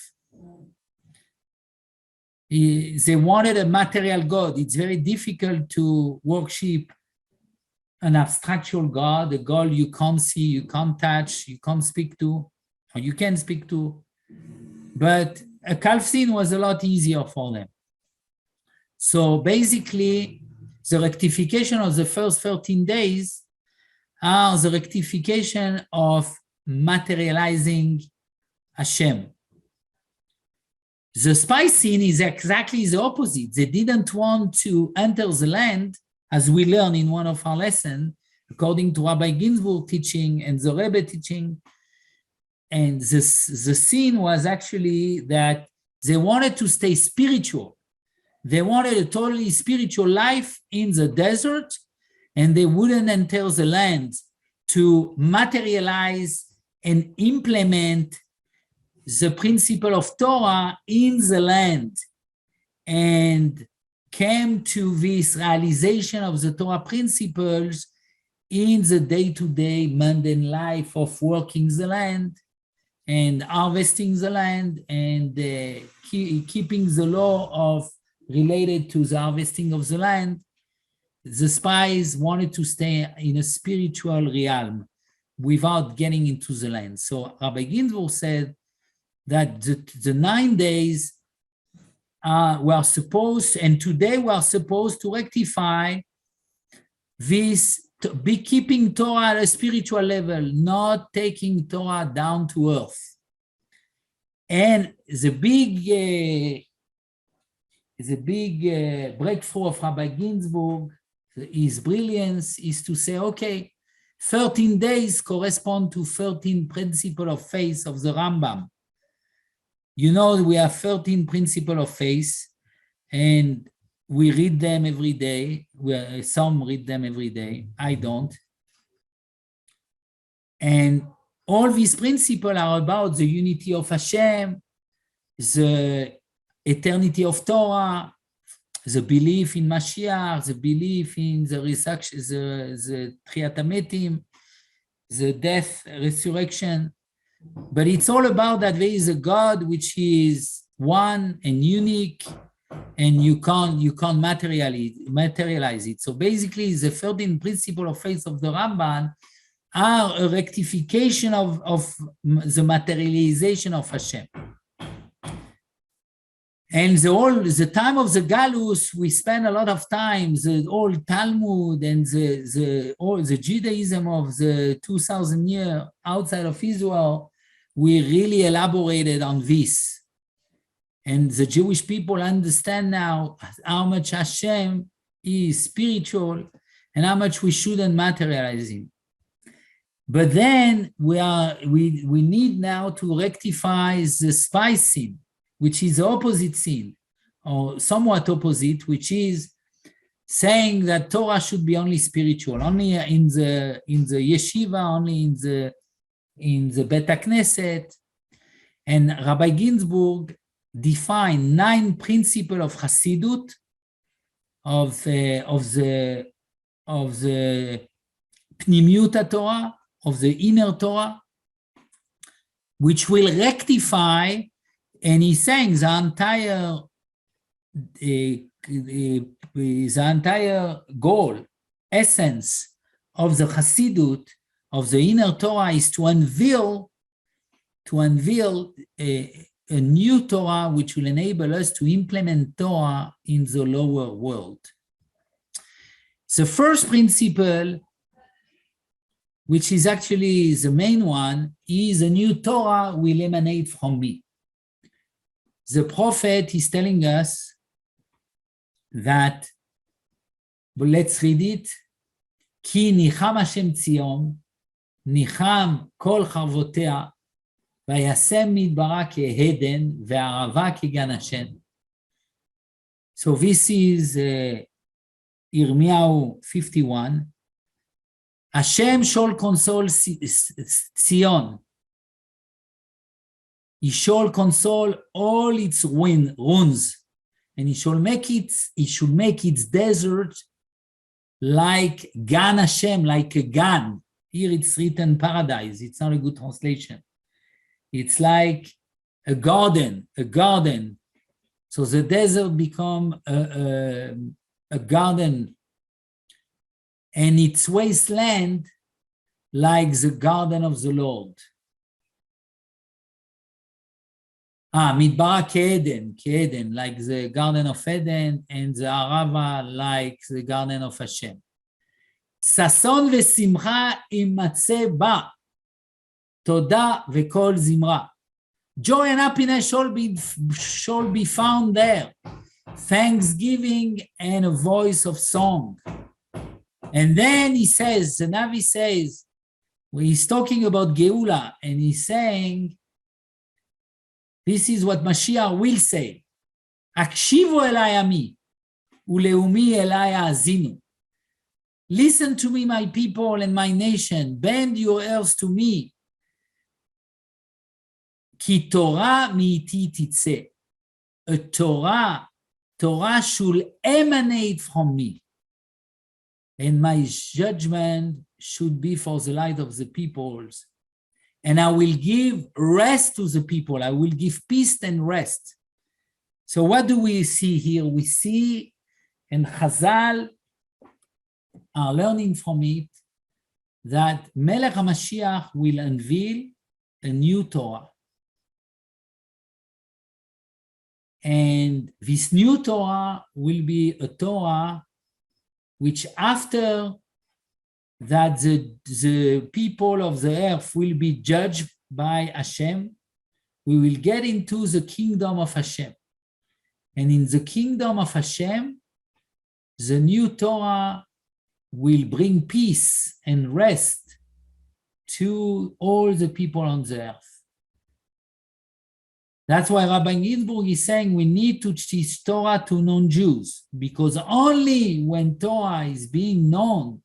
They wanted a material God. It's very difficult to worship an abstractual God, a God you can't see, you can't touch, you can't speak to, or you can speak to. But a calf sin was a lot easier for them. So basically, the rectification of the first 13 days are the rectification of materializing Hashem. The spy sin is exactly the opposite. They didn't want to enter the land, as we learn in one of our lessons, according to Rabbi Ginsburg teaching and the Rebbe teaching. And the sin was actually that they wanted to stay spiritual. They wanted a totally spiritual life in the desert, and they wouldn't enter the land to materialize and implement the principle of Torah in the land, and came to this realization of the Torah principles in the day-to-day mundane life of working the land and harvesting the land and keeping the law of related to the harvesting of the land. The spies wanted to stay in a spiritual realm without getting into the land. So Rabbi Ginsburg said that the 9 days were supposed, and today we are supposed to rectify this, to be keeping Torah at a spiritual level, not taking Torah down to earth. And the big breakthrough of Rabbi Ginsburg, his brilliance, is to say, okay, 13 days correspond to 13 principles of faith of the Rambam. You know, we have 13 principles of faith, and we read them every day. Some read them every day. I don't. And all these principles are about the unity of Hashem, the eternity of Torah, the belief in Mashiach, the belief in the resurrection, the Tchiat HaMetim, the death, resurrection. But it's all about that there is a God which is one and unique, and you can't materialize it. So basically, the 13 principles of faith of the Ramban are a rectification of the materialization of Hashem. And the time of the Galus, we spend a lot of time, the old Talmud and the Judaism of the 2,000 years outside of Israel, we really elaborated on this. And the Jewish people understand now how much Hashem is spiritual and how much we shouldn't materialize him. But then we need now to rectify the spice sin, which is the opposite sin, or somewhat opposite, which is saying that Torah should be only spiritual, only in the yeshiva, only in the Bet HaKnesset. And Rabbi Ginsburg defined 9 principles of Hasidut, of the Pnimiut Torah, of the inner Torah, which will rectify. And he's saying the entire goal, essence of the Hasidut, of the inner Torah, is to unveil a new Torah which will enable us to implement Torah in the lower world. The first principle, which is actually the main one, is a new Torah will emanate from me. The prophet is telling us that, but let's read it, Ki nicham Hashem Tzion, nicham kol charvotea, vayasem midbara keheden, ve'arava kegan Hashem. So this is Yirmiyahu 51. Hashem shall console Tzion. He shall console all its wounds, and he should make its desert like Gan Hashem, like a Gan. Here it's written paradise. It's not a good translation. It's like a garden. So the desert become a garden, and its wasteland like the garden of the Lord. Midbara Ke'eden, like the Garden of Eden, and the Arava, like the Garden of Hashem. Sason ve'simcha imatzeh ba, toda ve'kol zimra. Joy and happiness shall be found there. Thanksgiving and a voice of song. And then he says, the Navi says, when he's talking about Geula, and he's saying, this is what Mashiach will say. Akshivu elai ami, uleumi elai azinu. Listen to me, my people and my nation. Bend your ears to me. Ki Torah mi'iti titzeh. A Torah should emanate from me. And my judgment should be for the light of the peoples. And I will give rest to the people. I will give peace and rest. So what do we see here? We see, and Chazal are learning from it, that Melech HaMashiach will unveil a new Torah. And this new Torah will be a Torah which, after that the people of the earth will be judged by Hashem, we will get into the kingdom of Hashem. And in the kingdom of Hashem, the new Torah will bring peace and rest to all the people on the earth. That's why Rabbi Ginsburg is saying we need to teach Torah to non-Jews, because only when Torah is being known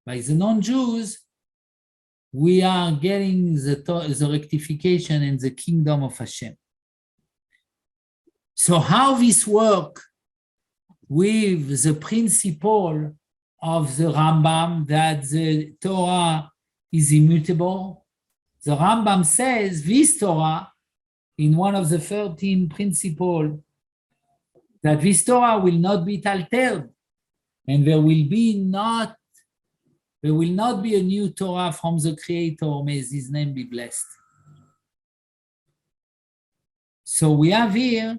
by the non-Jews, we are getting the rectification and the kingdom of Hashem. So how this works with the principle of the Rambam that the Torah is immutable? The Rambam says this Torah, in one of the 13 principles that this Torah will not be altered, and there will not be a new Torah from the Creator. May His name be blessed. So we have here,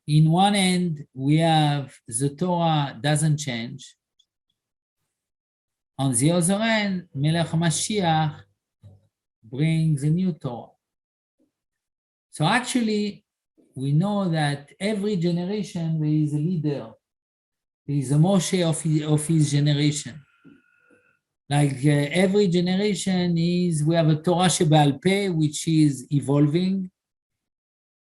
in one end, we have the Torah doesn't change. On the other end, Melech HaMashiach brings a new Torah. So actually, we know that every generation there is a leader. There is a Moshe of his generation. Like every generation we have a Torah Sheba'al Peh, which is evolving,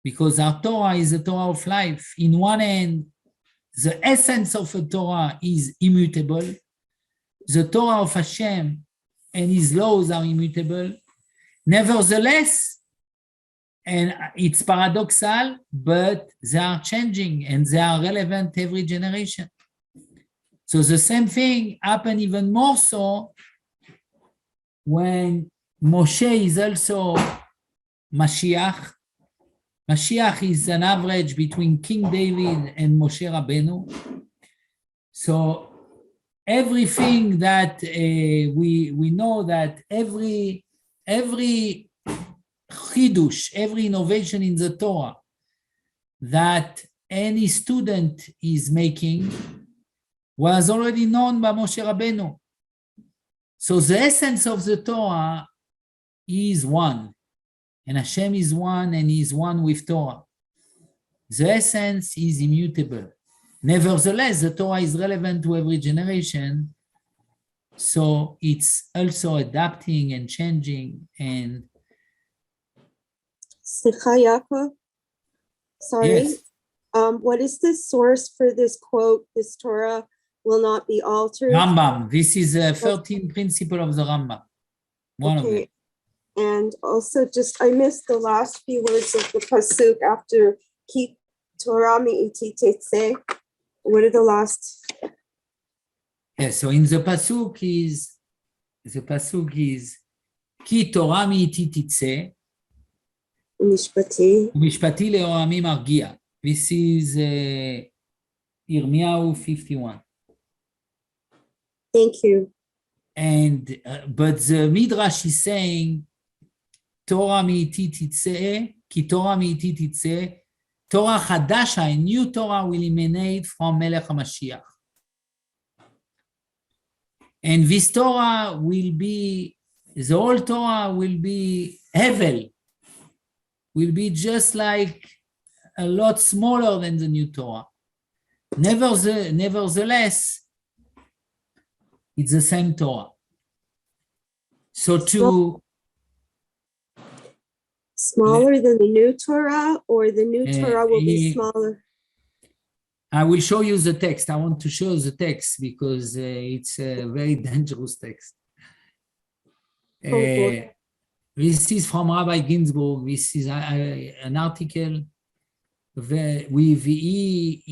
because our Torah is a Torah of life. In one end, the essence of a Torah is immutable. The Torah of Hashem and His laws are immutable. Nevertheless, and it's paradoxal, but they are changing and they are relevant every generation. So the same thing happened even more so when Moshe is also Mashiach. Mashiach is an average between King David and Moshe Rabbeinu. So everything that we know that every chidush, every innovation in the Torah that any student is making was already known by Moshe Rabbeinu. So the essence of the Torah is one, and Hashem is one, and He is one with Torah. The essence is immutable. Nevertheless, the Torah is relevant to every generation, so it's also adapting and changing. And Yaacov, sorry. Yes. What is the source for this quote? This Torah will not be altered. Rambam. This is a 13th principle of the Rambam. One of them. And also, I missed the last few words of the pasuk after Ki Torah mi'ititetse. What are the last? Yes, so in the pasuk is Ki Torah mi'ititetse. Mishpati. Mishpati le'oramim argia. This is Yirmiyahu 51. Thank you. And but the Midrash is saying Torah mi'iti titzeh, ki Torah mi'iti titzeh, Torah Chadasha, a new Torah will emanate from Melech HaMashiach. And this Torah will be, the old Torah will be Hevel, will be just like a lot smaller than the new Torah. Nevertheless, it's the same Torah. So smaller than the new Torah, or the new Torah will be smaller? I will show you the text. I want to show the text because it's a very dangerous text. This is from Rabbi Ginsburg. This is an article he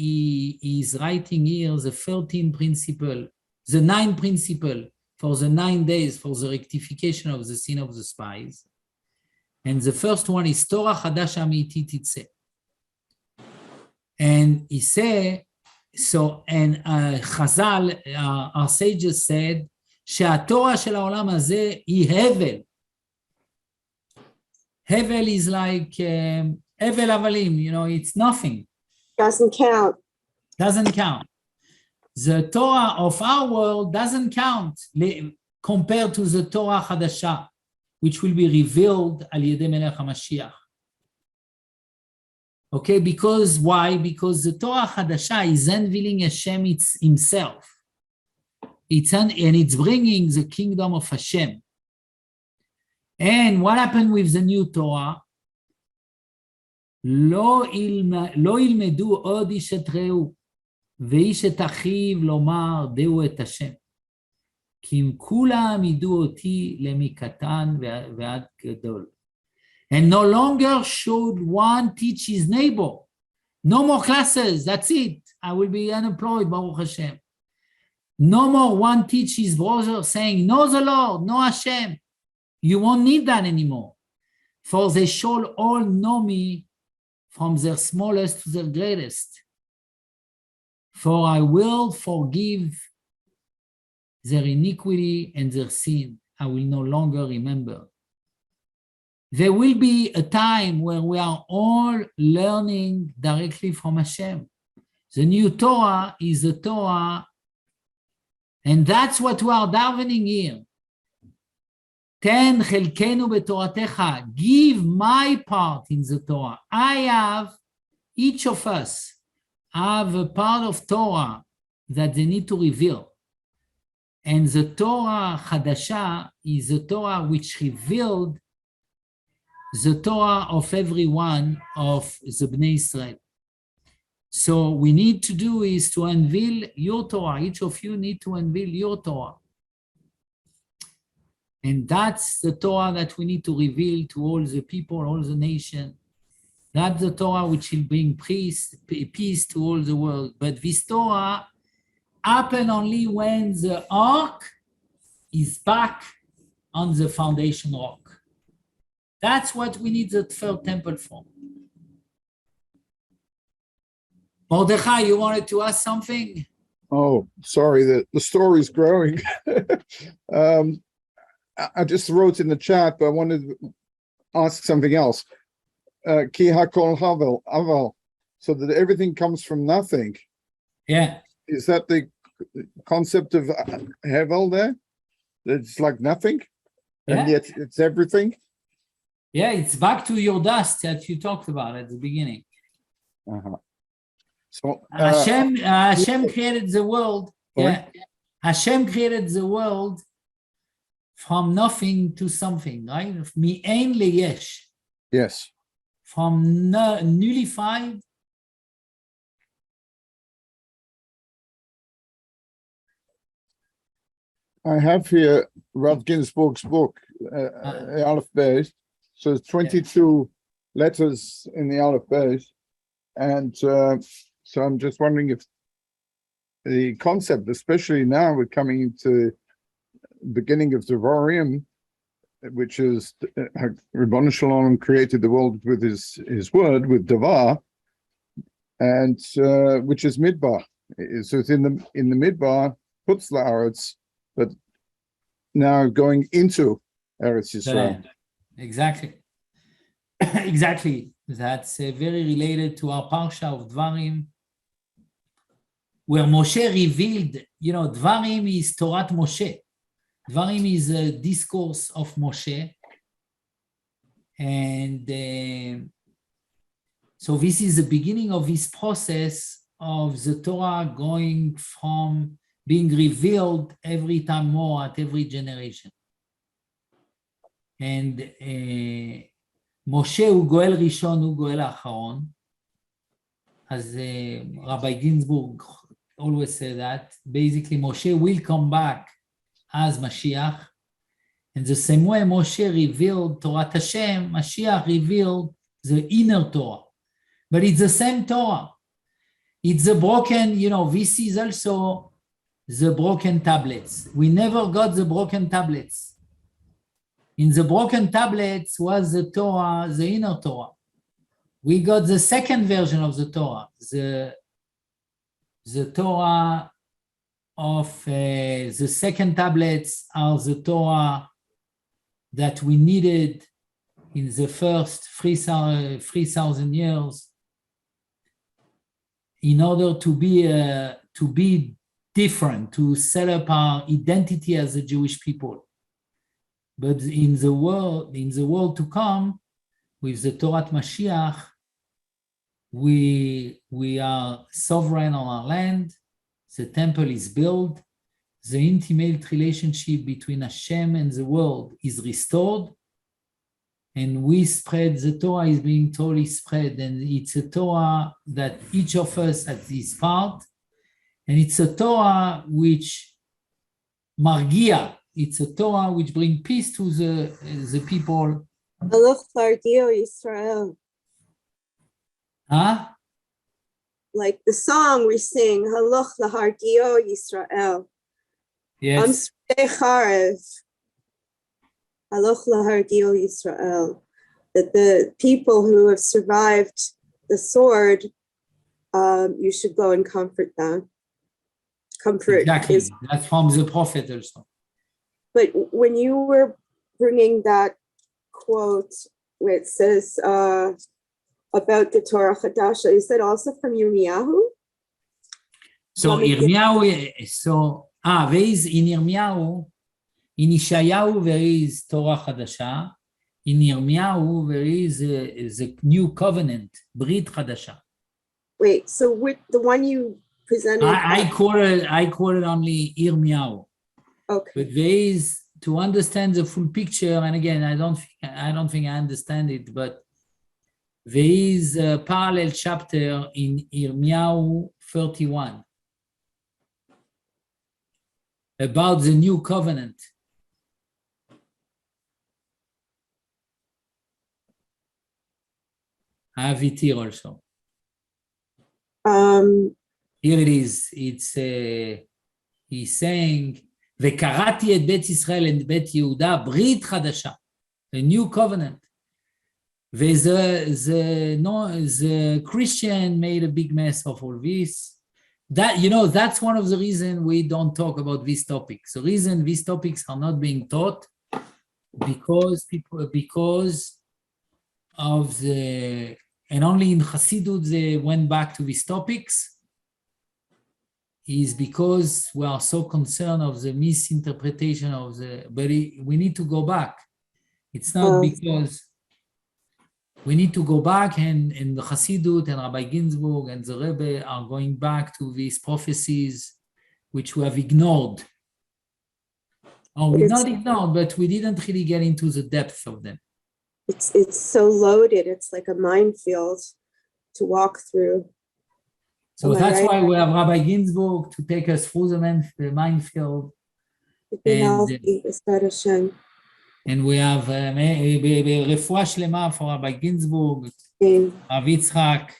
is writing here the 13th principle, the 9th principle for the 9 days for the rectification of the sin of the spies. And the first one is Torah Chadasha mi'iti titzeh. And he said, so, and Chazal, our sages said, שהתורה של העולם הזה היא הבל. Hevel is like Hevel Avalim, it's nothing. Doesn't count. Doesn't count. The Torah of our world doesn't count compared to the Torah Chadasha, which will be revealed al Yedei Melech HaMashiach. Okay, because why? Because the Torah Chadasha is unveiling Hashem himself. And it's bringing the kingdom of Hashem. And what happened with the new Torah? לא ילמדו עוד איש את רעהו, ואיש את אחיו לומר דעו את השם. כי אם כולם ידעו אותי למקטן ועד גדול. And no longer should one teach his neighbor. No more classes, that's it. I will be unemployed, Baruch Hashem. No more one teach his brother saying, know the Lord, know Hashem. You won't need that anymore. For they shall all know me from their smallest to their greatest. For I will forgive their iniquity and their sin. I will no longer remember. There will be a time where we are all learning directly from Hashem. The new Torah is a Torah, and that's what we are davening here. Ten chelkenu betoratecha, give my part in the Torah. Each of us have a part of Torah that they need to reveal. And the Torah Chadasha is a Torah which revealed the Torah of every one of the Bnei Israel. So we need to do is to unveil your Torah. Each of you need to unveil your Torah. And that's the Torah that we need to reveal to all the people, all the nation. That's the Torah which will bring peace to all the world. But this Torah happens only when the ark is back on the foundation rock. That's what we need the third temple for. Mordechai, you wanted to ask something? Oh, sorry, the story's growing. I just wrote in the chat, but I wanted to ask something else. Ki hakol havel, so that everything comes from nothing. Yeah. Is that the concept of hevel there? It's like nothing, and yet it's everything? Yeah, it's back to your dust that you talked about at the beginning. Uh-huh. So Hashem created the world. Sorry? Yeah, Hashem created the world from nothing to something, right? Mi'ein leyesh. Yes. From nullified. I have here Rav Ginsburg's book, Aleph Beis. So there's 22 letters in the Aleph Beis. And so I'm just wondering if the concept, especially now we're coming into the beginning of Devarim, which is Ribbon Shalom created the world with his word, with Devar, and which is Midbar. So it's in the Midbar, puts the Eretz, but now going into Eretz Yisrael. Exactly. Exactly. That's very related to our Parsha of Dvarim, where Moshe revealed, Dvarim is Torat Moshe. Dvarim is a discourse of Moshe. And so this is the beginning of this process of the Torah going from being revealed every time more at every generation. And Moshe הוא גואל ראשון, הוא גואל האחרון. As Rabbi Ginsburg always said that, basically Moshe will come back as Mashiach. And the same way Moshe revealed Torah Hashem, Mashiach revealed the inner Torah. But it's the same Torah. It's the broken, this is also the broken tablets. We never got the broken tablets. In the broken tablets was the Torah, the inner Torah. We got the second version of the Torah, the Torah of the second tablets are the Torah that we needed in the first 3,000 years in order to be different, to set up our identity as a Jewish people. But in the world to come, with the Torah Mashiach, we are sovereign on our land. The temple is built. The intimate relationship between Hashem and the world is restored. And we spread, the Torah is being totally spread. And it's a Torah that each of us has his part. And it's a Torah which margia. It's a Torah which brings peace to the people. Eloch Lardio Yisrael. Huh? Like the song we sing, Haloch Lahardio Yisrael. Yes. Charev. Haloch Lahardio Yisrael. That the people who have survived the sword, you should go and comfort them. Comfort Exactly. is, That's from the prophet also. but when you were bringing that quote where it says about the Torah Chadasha, is that also from Yirmiyahu? So Yirmiyahu, there is in Yirmiyahu, in Ishayahu there is Torah Chadasha. In Yirmiyahu there is a new covenant, Brit Chadasha. Wait, so with the one you presented? I quoted only Yirmiyahu. Okay. But there is, to understand the full picture, and again, I don't think I understand it, but there is a parallel chapter in Yirmiyahu 31 about the new covenant. I have it here also. Here it is. It's he's saying, "V'karati et Bet Yisrael and Bet Yehuda Brit Chadasha," a new covenant. The Christian made a big mess of all this. That, you know, that's one of the reasons we don't talk about these topics. The reason these topics are not being taught because of the, and only in Hasidut they went back to these topics, is because we are so concerned of the misinterpretation of the, but we need to go back. It's not because we need to go back, and the Hasidut and Rabbi Ginsburg and the Rebbe are going back to these prophecies which we have ignored. Or we not ignored, but we didn't really get into the depth of them. It's so loaded. It's like a minefield to walk through. So that's why we have Rabbi Ginsburg to take us through the minefield. And we have refuah shlema for Rabbi Ginsburg, Rav Yitzchak,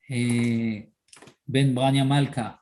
Ben Branya Malka.